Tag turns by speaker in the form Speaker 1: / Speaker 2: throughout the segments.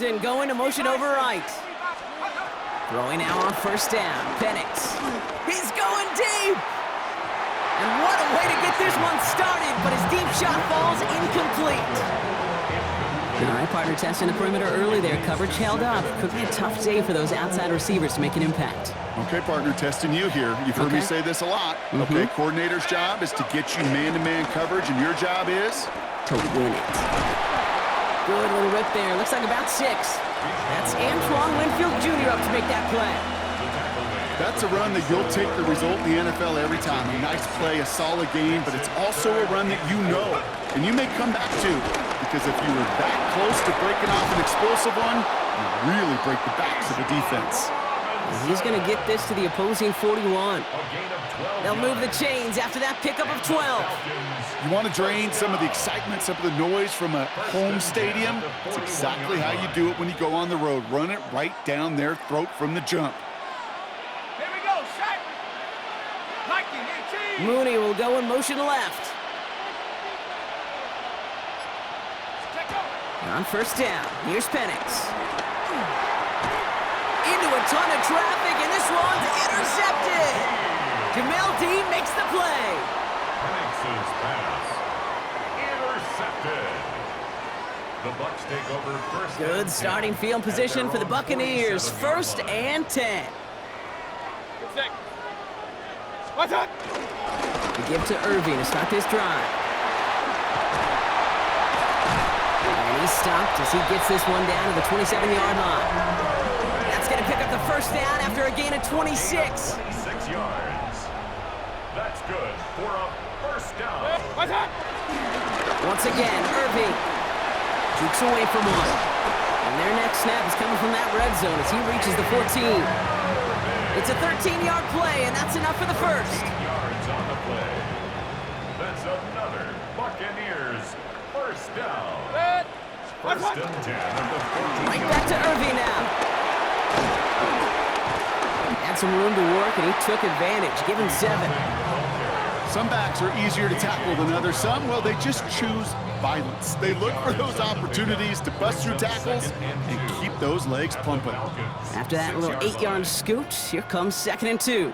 Speaker 1: And going to motion over right. Throwing now on first down. Penix. He's going deep. And what a way to get this one started, but his deep shot falls incomplete. All right, partner, testing the perimeter early there. Coverage held up. Could be a tough day for those outside receivers to make an impact.
Speaker 2: Okay, partner, testing you here. You've heard me say this a lot. Okay, coordinator's job is to get you man-to-man coverage, and your job is?
Speaker 1: To win it. Good little rip there. Looks like about 6. That's Antoine Winfield Jr. up to make that play.
Speaker 2: That's a run that you'll take the result in the NFL every time. A nice play, a solid game, but it's also a run that you know, and you may come back to, because if you were that close to breaking off an explosive one, you really break the backs of the defense.
Speaker 1: He's going to get this to the opposing 41. They'll move the chains after that pickup of 12.
Speaker 2: You want to drain some of the excitement, some of the noise from a home stadium? It's exactly how you do it when you go on the road. Run it right down their throat from the jump.
Speaker 3: Here we go, shot.
Speaker 1: Mooney will go in motion left. On first down, here's Penix. Into a ton of traffic, and this one's intercepted. Jamel Dean makes the play.
Speaker 3: Penix's pass intercepted. The Bucs take over first.
Speaker 1: Good starting field position for the Buccaneers. First and 10.
Speaker 3: What's up?
Speaker 1: The give to Irving to start this drive. And he's stopped as he gets this one down to the 27-yard line. That's going to pick up the first down after a gain of 26.
Speaker 3: 6 yards. That's good for a first down. What's up?
Speaker 1: Once again, Irving jukes away from one. And their next snap is coming from that red zone as he reaches the 14. It's a 13-yard play, and that's enough for the first.
Speaker 3: 8 yards on the play. That's another Buccaneers first down. First and 10 of the 14.
Speaker 1: Right back to Irving now. Had some room to work, and he took advantage. Give him 7.
Speaker 2: Some backs are easier to tackle than others. Some, well, they just choose violence. They look for those opportunities to bust through tackles and keep those legs pumping.
Speaker 1: After that little 8-yard scoot, here comes 2nd and 2.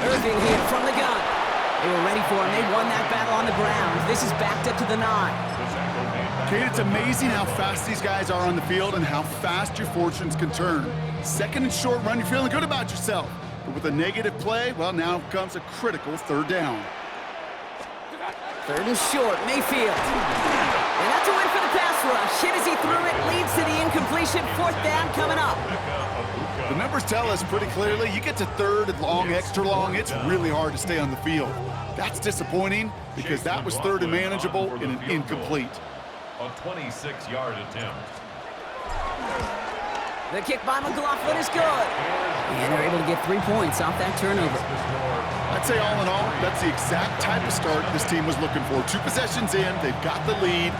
Speaker 1: Irving here from the gun. They were ready for him. They won that battle on the ground. This is backed up to the 9.
Speaker 2: Kate, it's amazing how fast these guys are on the field and how fast your fortunes can turn. 2nd and short run, you're feeling good about yourself. But with a negative play, well, now comes a critical 3rd down.
Speaker 1: 3rd and short, Mayfield. And that's a win for the pass rush. Hit as he threw it, leads to the incompletion. 4th down coming up.
Speaker 2: The numbers tell us pretty clearly, you get to 3rd and long, extra long, it's really hard to stay on the field. That's disappointing because that was 3rd and manageable and an incomplete.
Speaker 3: A 26-yard attempt.
Speaker 1: The kick by McLaughlin is good. And they're able to get 3 points off that turnover.
Speaker 2: I'd say all in all, that's the exact type of start this team was looking for. 2 possessions in, they've got the lead.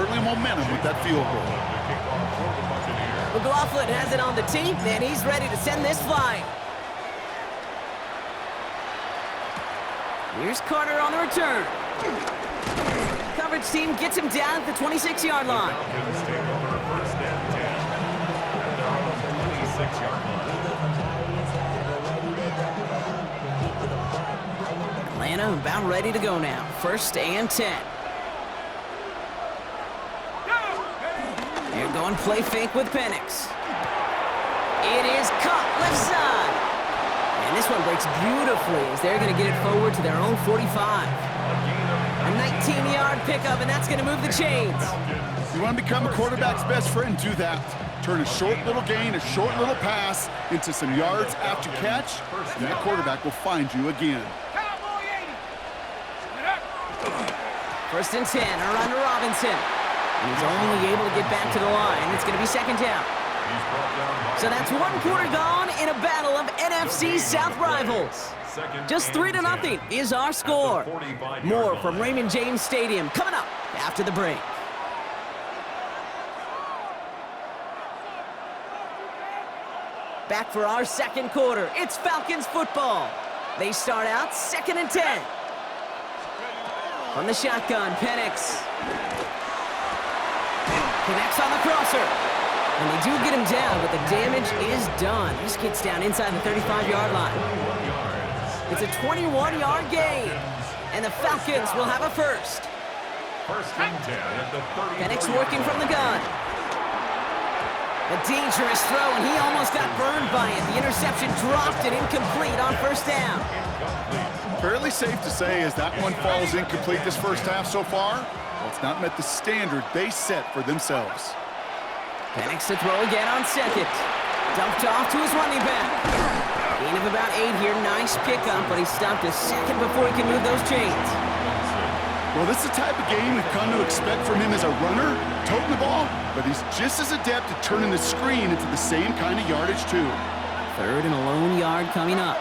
Speaker 2: Early momentum with that field goal.
Speaker 1: McLaughlin has it on the tee, and he's ready to send this flying. Here's Carter on the return. Coverage team gets him down at the 26-yard line.
Speaker 3: Falcons take over first and 10. And they're on the 26-yard line.
Speaker 1: Atlanta about ready to go now. 1st and 10. They're going play fake with Penix. It is caught left side. And this one breaks beautifully as they're going to get it forward to their own 45. A 19-yard pickup, and that's going to move the chains.
Speaker 2: You want to become a quarterback's best friend, do that. Turn a short little gain, a short little pass into some yards after catch, and that quarterback will find you again.
Speaker 1: 1st and 10, around to Robinson. And he's only able to get back to the line. It's going to be 2nd down. So that's 1 quarter gone in a battle of NFC South rivals. Just 3-0 is our score. More from Raymond James Stadium coming up after the break. Back for our 2nd quarter. It's Falcons football. They start out 2nd and 10. From the shotgun, Penix. Connects on the crosser. And they do get him down, but the damage is done. This kid's down inside the 35-yard line. It's a 21-yard gain. And the Falcons will have a first.
Speaker 3: First and 10 at the 30.
Speaker 1: Penix working from the gun. A dangerous throw, and he almost got burned by it. The interception dropped and incomplete on first down.
Speaker 2: Fairly safe to say as that one falls incomplete this first half so far. Well, it's not met the standard they set for themselves.
Speaker 1: Penix to throw again on second. Dumped off to his running back. Gain of about 8 here. Nice pickup, but he stopped a second before he can move those chains.
Speaker 2: Well, this is the type of game we've come to expect from him as a runner, toting the ball, but he's just as adept at turning the screen into the same kind of yardage, too.
Speaker 1: Third and a lone yard coming up.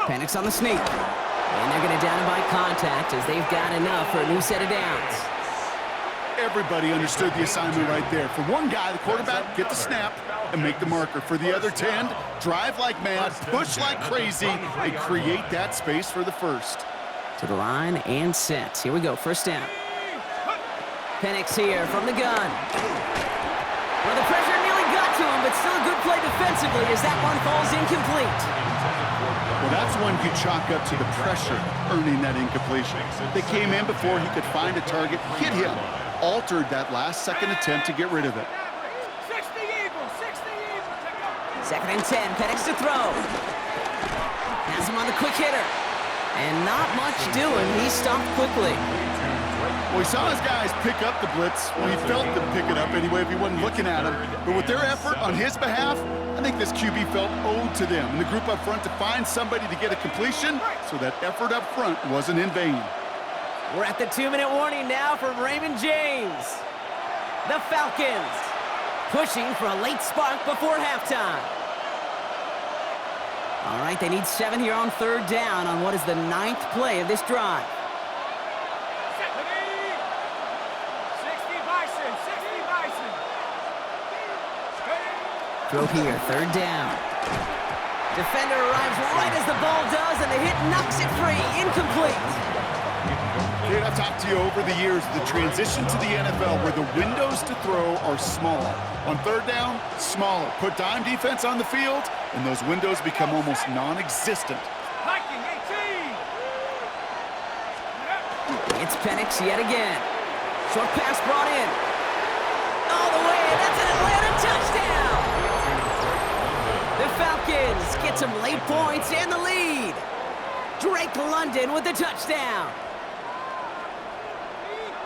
Speaker 1: Penix on the sneak. And they're going to down him by contact as they've got enough for a new set of downs.
Speaker 2: Everybody understood the assignment right there. For one guy, the quarterback, get the snap and make the marker. For the other 10, drive like mad, push like crazy, and create that space for the first.
Speaker 1: To the line and set. Here we go, first down. Penix here from the gun. Well, the pressure nearly got to him, but still a good play defensively as that one falls incomplete.
Speaker 2: Well, that's one you chalk up to the pressure earning that incompletion. They came in before he could find a target, hit him, altered that last-second attempt to get rid of it.
Speaker 4: 60 Eagles, 60 Eagles.
Speaker 1: Second and 10, Penix to throw. Has him on the quick hitter. And not much doing. He stopped quickly.
Speaker 2: Well, he saw his guys pick up the blitz. Well, he felt them pick it up anyway if he wasn't looking at him. But with their effort on his behalf, I think this QB felt owed to them and the group up front to find somebody to get a completion so that effort up front wasn't in vain.
Speaker 1: We're at the 2-minute warning now from Raymond James. The Falcons pushing for a late spark before halftime. All right, they need 7 here on third down on what is the 9th play of this drive.
Speaker 4: 60 Bison, 60 Bison.
Speaker 1: Throw here, third down. Defender arrives right as the ball does, and the hit knocks it free. Incomplete.
Speaker 2: Dude, I've talked to you over the years, the transition to the NFL where the windows to throw are smaller. On third down, smaller. Put dime defense on the field, and those windows become almost non-existent.
Speaker 4: Viking 18.
Speaker 1: It's Penix yet again. Short pass brought in. All the way, and that's an Atlanta touchdown! The Falcons get some late points and the lead. Drake London with the touchdown.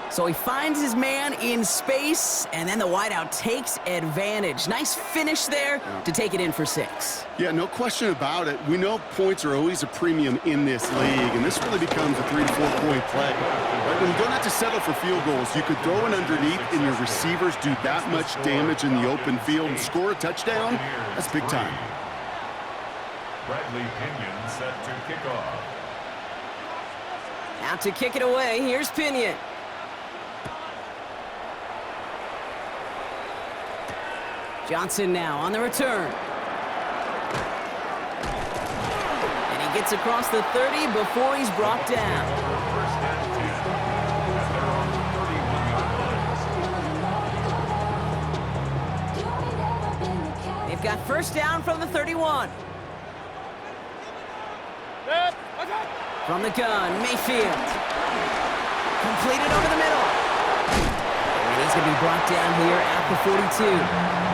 Speaker 1: So he finds his man in space, and then the wideout takes advantage. Nice finish there to take it in for 6.
Speaker 2: Yeah, no question about it. We know points are always a premium in this league, and this really becomes a 3 to 4 point play. Right? When you don't have to settle for field goals, you could throw it underneath and your receivers do that much damage in the open field and score a touchdown. That's big time.
Speaker 3: Bradley Pinion set to kick off.
Speaker 1: Out to kick it away, here's Pinion. Johnson now on the return. And he gets across the 30 before he's brought down.
Speaker 3: First and 10 at their own 31-yard line.
Speaker 1: They've got first down from the 31. From the gun, Mayfield. Completed over the middle. And he's going to be brought down here at the 42.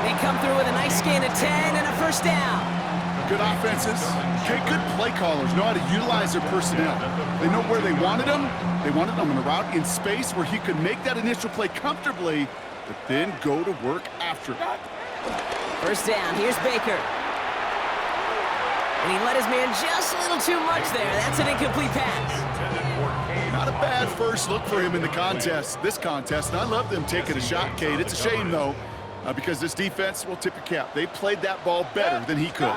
Speaker 1: They come through with a nice gain of 10 and a first down.
Speaker 2: Good offenses. Okay, good play callers know how to utilize their personnel. They know where they wanted them. They wanted them on a route in space where he could make that initial play comfortably, but then go to work after it.
Speaker 1: First down, here's Baker. And he let his man just a little too much there. That's an incomplete pass.
Speaker 2: Not a bad first look for him in the contest, this contest, and I love them taking a shot, Kate. It's a shame, though, because this defense will tip your cap. They played that ball better than he could.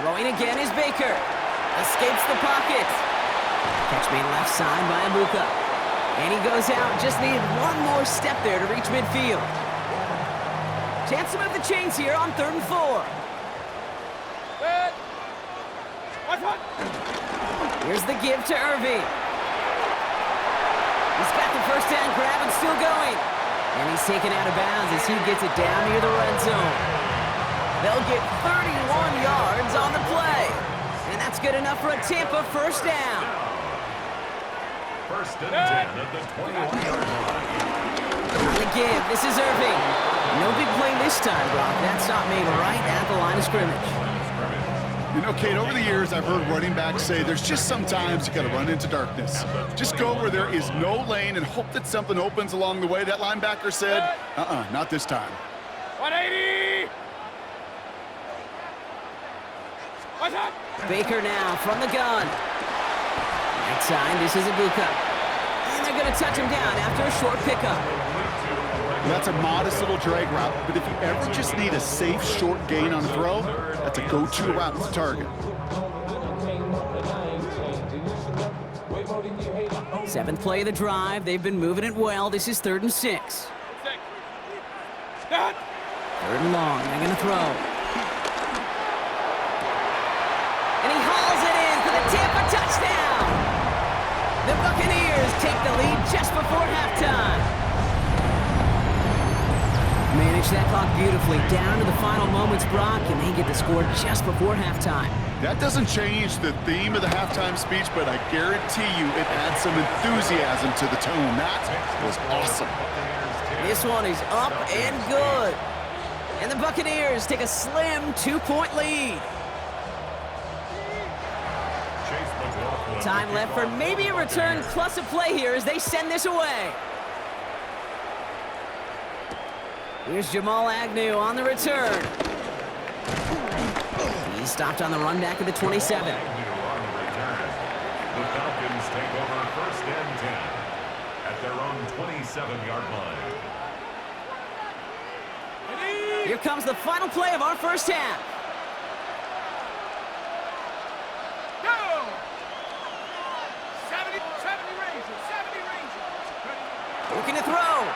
Speaker 1: Throwing again is Baker. Escapes the pocket. Catch made left side by Abuka. And he goes out. Just needed one more step there to reach midfield. Chance to move the chains here on 3rd and 4. Here's the give to Irving. He's got the first down grab and still going. And he's taken out of bounds as he gets it down near the red zone. They'll get 31 yards on the play. And that's good enough for a Tampa first down.
Speaker 3: First and 10 at the 21-yard line.
Speaker 1: On the give, this is Irving. No big play this time, Brock. That stop made right at the line of scrimmage.
Speaker 2: You know, Kate, over the years, I've heard running backs say there's just sometimes you got to run into darkness. Just go where there is no lane and hope that something opens along the way. That linebacker said, not this time.
Speaker 4: 180! What's up?
Speaker 1: Baker now from the gun. Right side, this is Ibuka. And they're going to touch him down after a short pickup.
Speaker 2: That's a modest little drag route, but if you ever just need a safe, short gain on a throw, that's a go-to route to target.
Speaker 1: Seventh play of the drive. They've been moving it well. This is 3rd and 6.
Speaker 4: Dad!
Speaker 1: 3rd and long. They're going to throw. And he hauls it in for the Tampa touchdown. The Buccaneers take the lead just before halftime. Manage that clock beautifully down to the final moments, Brock, and they get the score just before halftime.
Speaker 2: That doesn't change the theme of the halftime speech, but I guarantee you it adds some enthusiasm to the tone. That was awesome.
Speaker 1: This one is up and good. And the Buccaneers take a slim 2-point lead. Time left for maybe a return plus a play here as they send this away. Here's Jamal Agnew on the return. He stopped on the run back at the 27.
Speaker 3: The Falcons take over 1st and 10 at their own 27-yard line.
Speaker 1: Here comes the final play of our first half.
Speaker 4: Go! 70 Rangers, 70 Rangers.
Speaker 1: Looking to throw.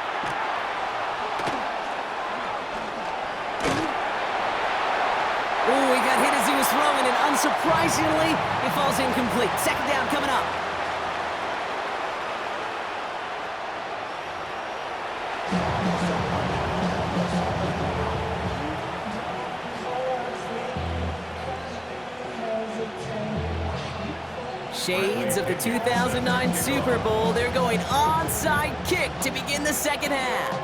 Speaker 1: Oh, he got hit as he was throwing, and unsurprisingly, it falls incomplete. 2nd down coming up. Shades of the 2009 Super Bowl. They're going onside kick to begin the second half.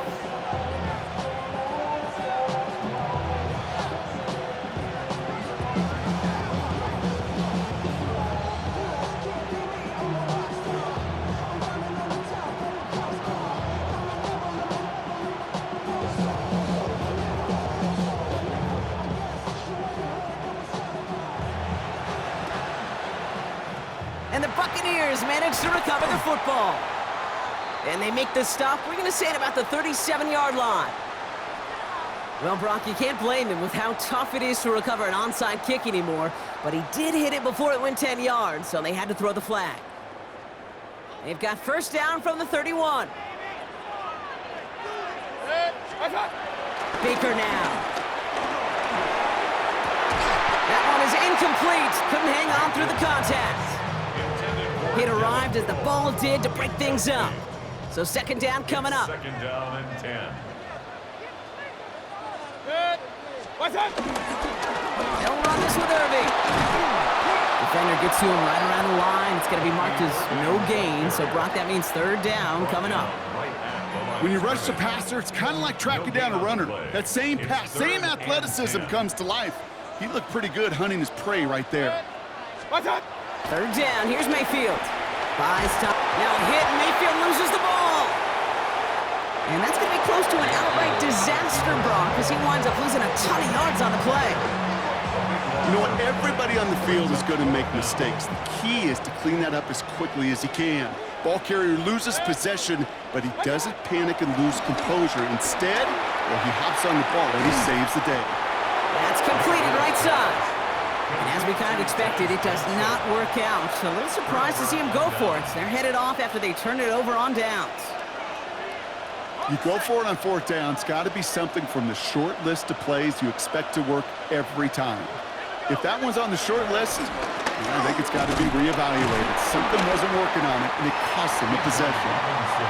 Speaker 1: And the Buccaneers manage to recover the football. And they make the stop, we're going to say, at about the 37-yard line. Well, Brock, you can't blame him with how tough it is to recover an onside kick anymore, but he did hit it before it went 10 yards, so they had to throw the flag. They've got first down from the 31. Baker now. That one is incomplete. Couldn't hang on through the contact. It arrived as the ball did to break things up. So 2nd down coming up.
Speaker 3: 2nd down and 10.
Speaker 4: What's up?
Speaker 1: They'll run this with Irving. Defender gets to him right around the line. It's going to be marked as no gain. So, Brock, that means 3rd down coming up.
Speaker 2: When you rush the passer, it's kind of like tracking down a runner. That same pass, same athleticism comes to life. He looked pretty good hunting his prey right there.
Speaker 4: What's up?
Speaker 1: 3rd down. Here's Mayfield. Buys time. Now hit. Mayfield loses the ball. And that's going to be close to an outright disaster, Brock, as he winds up losing a ton of yards on the play.
Speaker 2: You know what? Everybody on the field is going to make mistakes. The key is to clean that up as quickly as he can. Ball carrier loses possession, but he doesn't panic and lose composure. Instead, he hops on the ball and he saves the day.
Speaker 1: That's completed right side. And as we kind of expected, it does not work out. A little surprised to see him go for it. They're headed off after they turn it over on downs.
Speaker 2: You go for it on 4th down. It's got to be something from the short list of plays you expect to work every time. If that one's on the short list, I think it's got to be reevaluated. Something wasn't working on it, and it cost him a possession.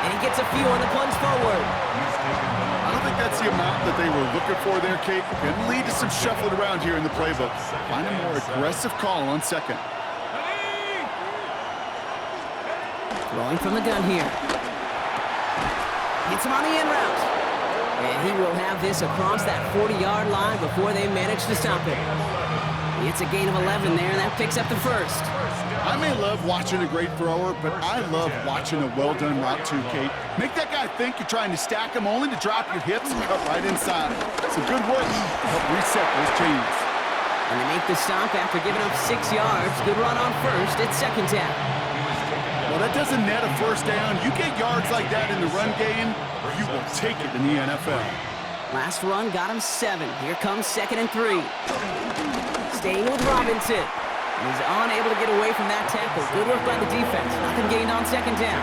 Speaker 1: And he gets a few on the plunge forward.
Speaker 2: I don't think that's the amount that they were looking for there, Kate. Can lead to some shuffling around here in the playbook. Find a more aggressive call on second.
Speaker 1: Throwing from the gun here. Hits him on the in route. And he will have this across that 40-yard line before they manage to stop it. It's a gain of 11 there, and that picks up the first.
Speaker 2: I may love watching a great thrower, but I love watching a well-done route too, Kate. Make that guy think you're trying to stack him only to drop your hips and cut right inside. Some good work to help reset those chains.
Speaker 1: And they make the stop after giving up 6 yards. Good run on first. It's second down.
Speaker 2: Well, that doesn't net a first down. You get yards like that in the run game, you will take it in the NFL.
Speaker 1: Last run got him 7. Here comes 2nd and 3. Staying with Robinson. He's unable to get away from that tackle. Good work by the defense. Nothing gained on second down.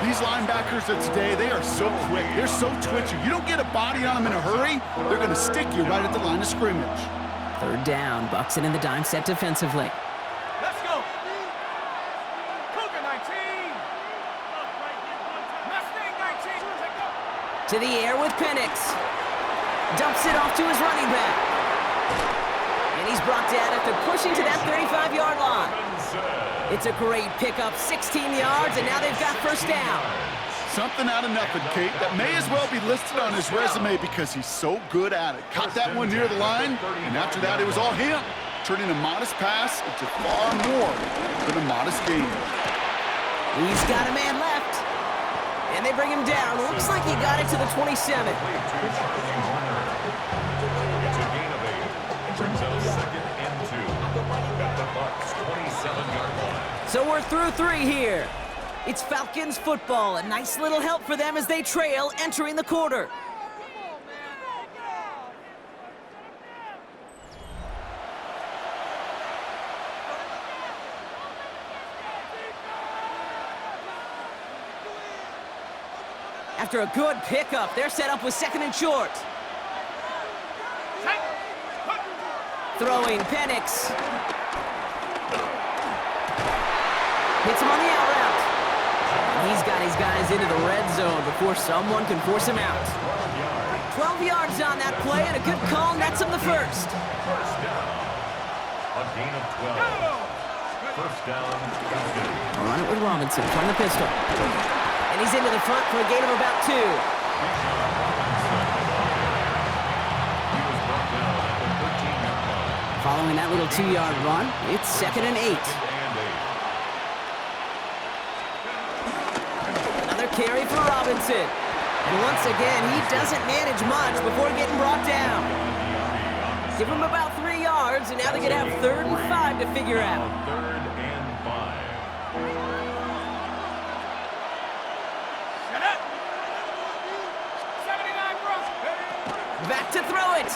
Speaker 2: These linebackers of today, they are so quick. They're so twitchy. You don't get a body on them in a hurry, they're going to stick you right at the line of scrimmage.
Speaker 1: Third down. Bucks it in the dime set defensively.
Speaker 4: Let's go. Cougar 19. Mustang 19. Take go.
Speaker 1: To the air with Penix. Dumps it off to his running back. And he's brought down after pushing to that 35-yard line. It's a great pickup, 16 yards, and now they've got first down.
Speaker 2: Something out of nothing, Kate. That may as well be listed on his resume because he's so good at it. Caught that one near the line, and after that, it was all him, turning a modest pass into far more than a modest gain.
Speaker 1: He's got a man left, and they bring him down. Looks like he got it to the 27.
Speaker 3: It's a gain of 8. Brings up 2nd and 2 at the Bucks' 27-yard line.
Speaker 1: So we're through 3 here. It's Falcons football. A nice little help for them as they trail entering the quarter. After a good pickup, they're set up with 2nd and short. Throwing Penix. Hits him on the out route. And he's got his guys into the red zone before someone can force him out. 12 yards on that play and a good call nets him the first.
Speaker 3: First down. A gain of 12. First down.
Speaker 1: Run it with Robinson from the pistol. And he's into the front for a gain of about 2.
Speaker 3: He was brought down at the 13-yard line.
Speaker 1: Following that little 2-yard run, it's 2nd and 8. Another carry for Robinson. And once again, he doesn't manage much before getting brought down. Give him about 3 yards, and now they're going to have 3rd and 5 to figure out.
Speaker 3: 3rd and 5.
Speaker 4: Shut up. 79 bro.
Speaker 1: Back to throw it.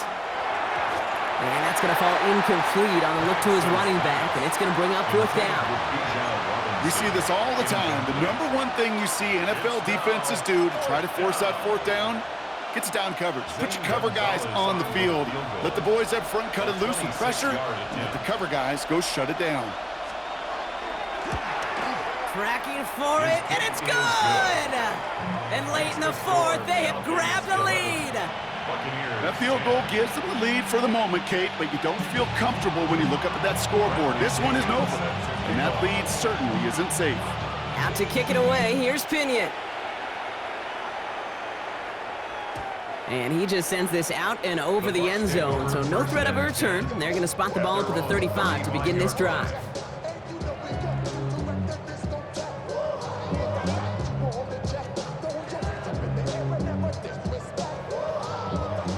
Speaker 1: And that's going to fall incomplete on the look to his running back, and it's going to bring up 4th down.
Speaker 2: We see this all the time. The number one thing you see NFL defenses do to try to force that 4th down, gets down coverage. Put your cover guys on the field. Let the boys up front cut it loose with pressure, and let the cover guys go shut it down.
Speaker 1: Tracking for it, and it's good! And late in the 4th, they have grabbed the lead.
Speaker 2: That field goal gives them the lead for the moment, Kate, but you don't feel comfortable when you look up at that scoreboard. This one isn't over, and that lead certainly isn't safe.
Speaker 1: Out to kick it away, here's Pinion. And he just sends this out and over the end zone, so no threat of a return. They're going to spot the ball up at the 35 to begin this drive.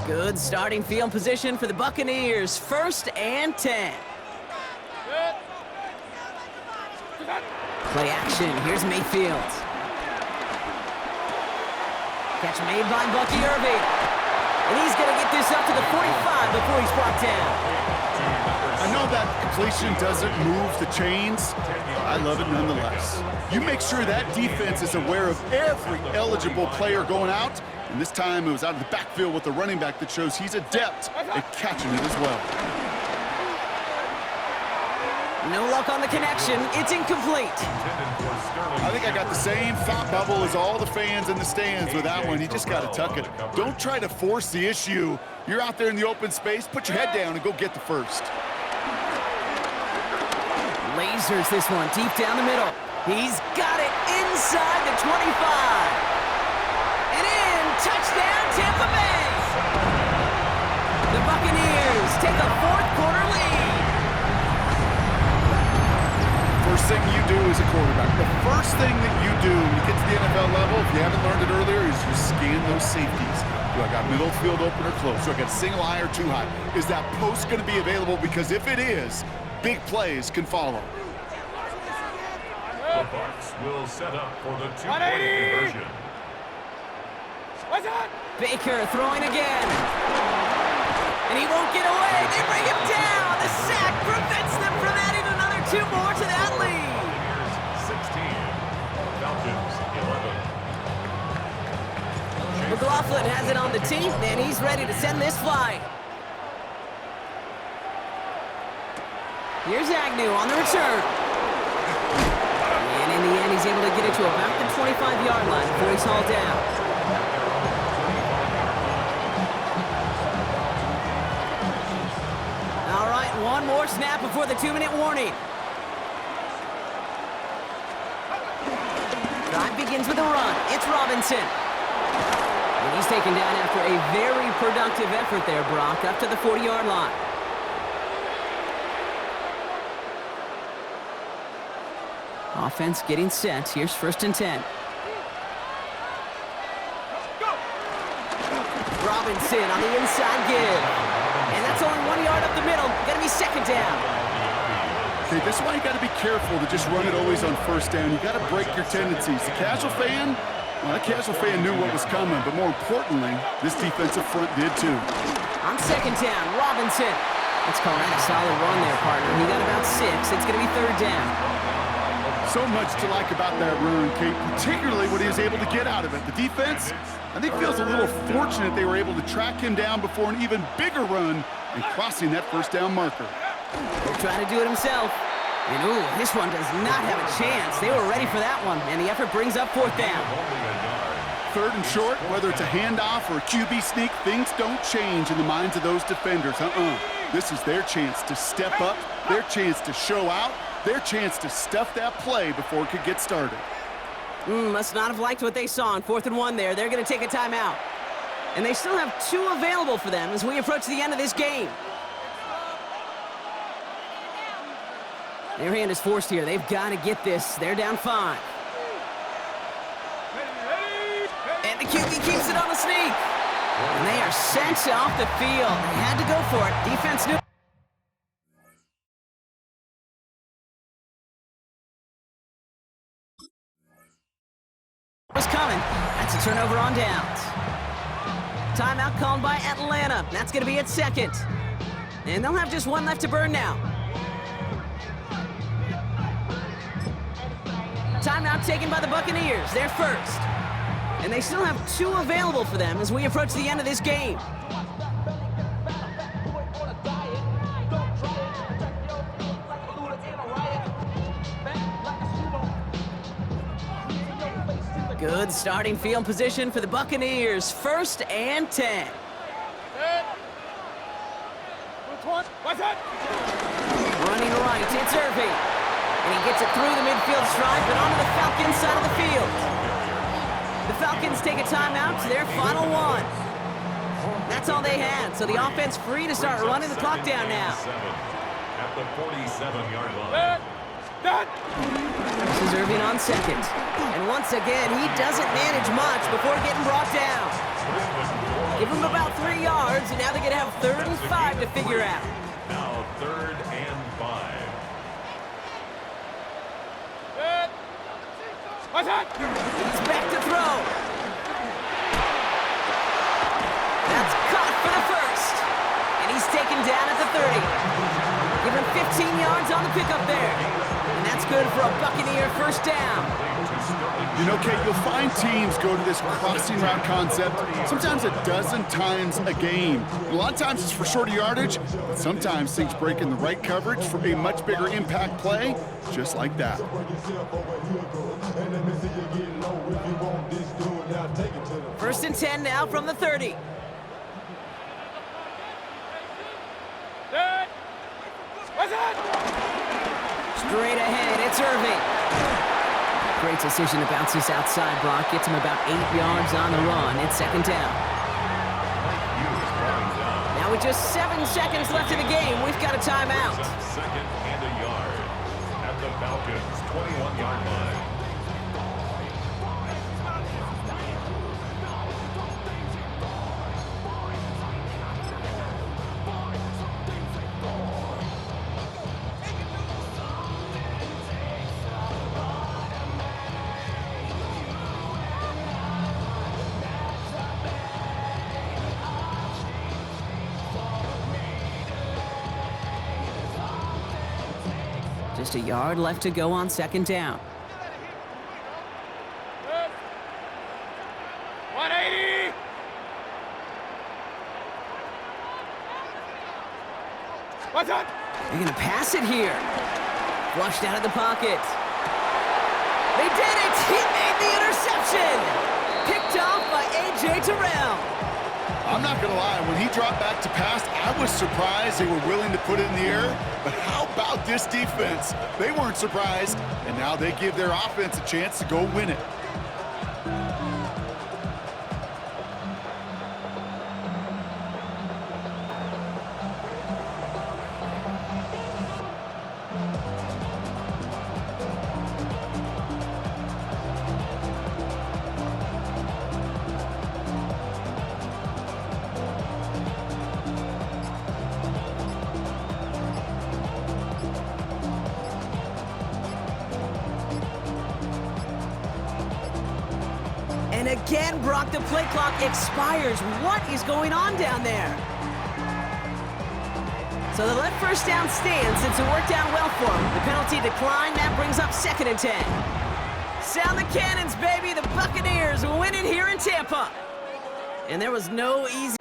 Speaker 1: Good starting field position for the Buccaneers. 1st and 10. Play action. Here's Mayfield. Catch made by Bucky Irving. And he's going to get this up to the 45 before he's brought down.
Speaker 2: I know that completion doesn't move the chains. I love it nonetheless. You make sure that defense is aware of every eligible player going out. And this time it was out of the backfield with the running back that shows he's adept at catching it as well.
Speaker 1: No luck on the connection. It's incomplete.
Speaker 2: I think I got the same thought bubble as all the fans in the stands with that one. You just got to tuck it. Don't try to force the issue. You're out there in the open space. Put your head down and go get the first.
Speaker 1: Lasers this one deep down the middle. He's got it inside the 25. And in. Touchdown, Tampa Bay. The Buccaneers take a fourth-quarter lead.
Speaker 2: First thing you do as a quarterback, the first thing that you do when you get to the NFL level, if you haven't learned it earlier, is you scan those safeties. Do I got middle field open or close? Do I got single high or two high? Is that post going to be available? Because if it is, big plays can follow.
Speaker 3: The Bucs will set up for the two-point conversion.
Speaker 4: What's that?
Speaker 1: Baker throwing again. And he won't get away. They bring him down. The sack prevents them from adding another 2 more to that lead.
Speaker 3: Buccaneers 16, Falcons 11.
Speaker 1: McLaughlin has it on the team, and he's ready to send this flight. Here's Agnew on the return. And in the end, he's able to get it to about the 25-yard line before he's hauled down. All right, one more snap before the 2-minute warning. Drive begins with a run. It's Robinson. And he's taken down after a very productive effort there, Brock, up to the 40-yard line. Offense getting set. Here's 1st and 10. Robinson on the inside give. And that's only 1 yard up the middle. Gonna be 2nd down.
Speaker 2: Okay, this is why you got to be careful to just run it always on 1st down. You got to break your tendencies. The casual fan, well, that casual fan knew what was coming, but more importantly, this defensive front did too.
Speaker 1: On 2nd down, Robinson. Let's call that a solid run there, partner. He got about 6. It's gonna be 3rd down.
Speaker 2: So much to like about that run, Kate, particularly what he was able to get out of it. The defense, I think, feels a little fortunate they were able to track him down before an even bigger run and crossing that 1st down marker.
Speaker 1: He'll try to do it himself. And ooh, this one does not have a chance. They were ready for that one, and the effort brings up 4th down.
Speaker 2: 3rd and short, whether it's a handoff or a QB sneak, things don't change in the minds of those defenders. This is their chance to step up, their chance to show out, their chance to stuff that play before it could get started.
Speaker 1: Must not have liked what they saw on 4th and 1 there. They're going to take a timeout. And they still have 2 available for them as we approach the end of this game. Their hand is forced here. They've got to get this. They're down 5. And the QB keeps it on the sneak. And they are sent off the field. They had to go for it. Defense knew. Was coming. That's a turnover on downs. Timeout called by Atlanta. That's going to be its 2nd. And they'll have just 1 left to burn now. Timeout taken by the Buccaneers. They're 1st. And they still have 2 available for them as we approach the end of this game. Good starting field position for the Buccaneers. 1st and 10.
Speaker 4: What's that?
Speaker 1: Running right, it's Irving. And he gets it through the midfield stripe and onto the Falcons side of the field. The Falcons take a timeout to their final 1. That's all they had, so the offense free to start running the clock down now.
Speaker 3: At the 47-yard line.
Speaker 1: This is Irving on 2nd. And once again, he doesn't manage much before getting brought down. Give him about 3 yards, and now they're going to have 3rd and 5 to figure out.
Speaker 3: Now 3rd and 5.
Speaker 4: What's that?
Speaker 1: He's back to throw. That's caught for the 1st. And he's taken down at the 30. Give him 15 yards on the pickup there. And that's That's good for a Buccaneer first down.
Speaker 2: You know, Kate, you'll find teams go to this crossing route concept sometimes a dozen times a game. A lot of times it's for shorter yardage, but sometimes things break in the right coverage for a much bigger impact play, just like that.
Speaker 1: First and 10 now from the 30.
Speaker 4: Set. What's that?
Speaker 1: Straight ahead, it's Irving. Great decision to bounce this outside block. Gets him about 8 yards on the run. It's second down. Now with just 7 seconds left in the game, we've got a timeout.
Speaker 3: Second and a yard at the Falcons' 21-yard line.
Speaker 1: Just a yard left to go on second down.
Speaker 4: 180. What's that?
Speaker 1: They're going to pass it here. Flushed out of the pocket. They did it! He made the interception! Picked off by A.J. Terrell.
Speaker 2: I'm not going to lie, when he dropped back to pass, I was surprised they were willing to put it in the air. But how about this defense? They weren't surprised, and now they give their offense a chance to go win it.
Speaker 1: And again, Brock, the play clock expires. What is going on down there? So they let first down stand since it worked out well for them. The penalty declined. That brings up second and 10. Sound the cannons, baby. The Buccaneers win it here in Tampa. And there was no easy...